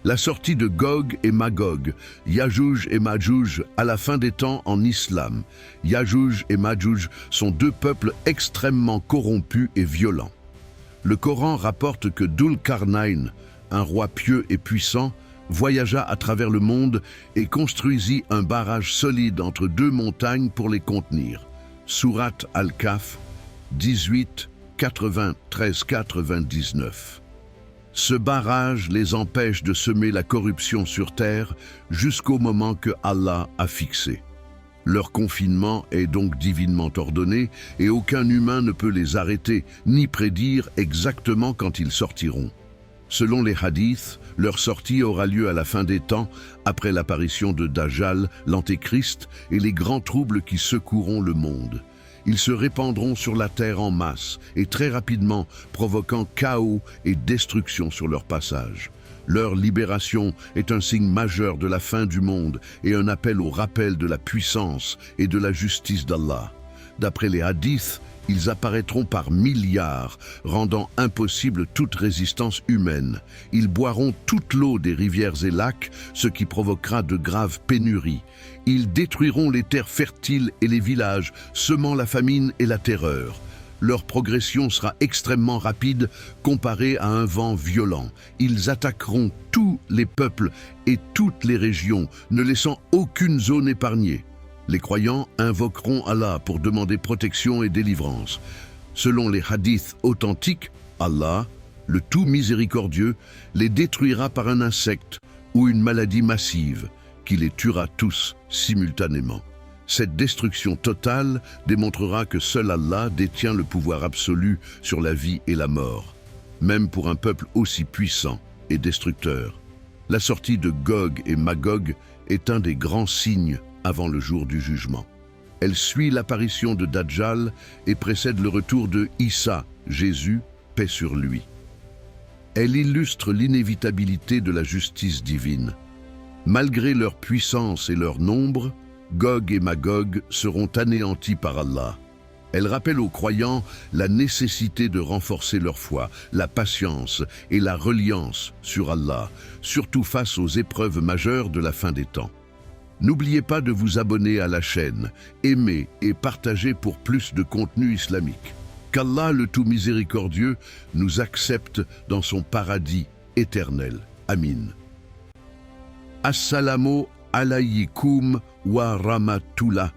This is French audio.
La sortie de Gog et Magog, Yajouj et Majouj à la fin des temps en islam. Yajouj et Majouj sont deux peuples extrêmement corrompus et violents. Le Coran rapporte que Dhul-Qarnayn, un roi pieux et puissant, voyagea à travers le monde et construisit un barrage solide entre deux montagnes pour les contenir. Sourate Al-Kahf 18, 93-99. Ce barrage les empêche de semer la corruption sur terre jusqu'au moment que Allah a fixé. Leur confinement est donc divinement ordonné et aucun humain ne peut les arrêter ni prédire exactement quand ils sortiront. Selon les hadiths, leur sortie aura lieu à la fin des temps, après l'apparition de Dajjal, l'Antéchrist, et les grands troubles qui secoueront le monde. Ils se répandront sur la terre en masse et très rapidement, provoquant chaos et destruction sur leur passage. Leur libération est un signe majeur de la fin du monde et un appel au rappel de la puissance et de la justice d'Allah. D'après les hadiths, ils apparaîtront par milliards, rendant impossible toute résistance humaine. Ils boiront toute l'eau des rivières et lacs, ce qui provoquera de graves pénuries. Ils détruiront les terres fertiles et les villages, semant la famine et la terreur. Leur progression sera extrêmement rapide comparée à un vent violent. Ils attaqueront tous les peuples et toutes les régions, ne laissant aucune zone épargnée. Les croyants invoqueront Allah pour demander protection et délivrance. Selon les hadiths authentiques, Allah, le tout miséricordieux, les détruira par un insecte ou une maladie massive qui les tuera tous simultanément. Cette destruction totale démontrera que seul Allah détient le pouvoir absolu sur la vie et la mort, même pour un peuple aussi puissant et destructeur. La sortie de Gog et Magog est un des grands signes avant le jour du jugement. Elle suit l'apparition de Dajjal et précède le retour de Issa, Jésus, paix sur lui. Elle illustre l'inévitabilité de la justice divine. Malgré leur puissance et leur nombre, Gog et Magog seront anéantis par Allah. Elle rappelle aux croyants la nécessité de renforcer leur foi, la patience et la reliance sur Allah, surtout face aux épreuves majeures de la fin des temps. N'oubliez pas de vous abonner à la chaîne, aimer et partager pour plus de contenu islamique. Qu'Allah le tout miséricordieux nous accepte dans son paradis éternel. Amin. Assalamu alaykum wa rahmatullah.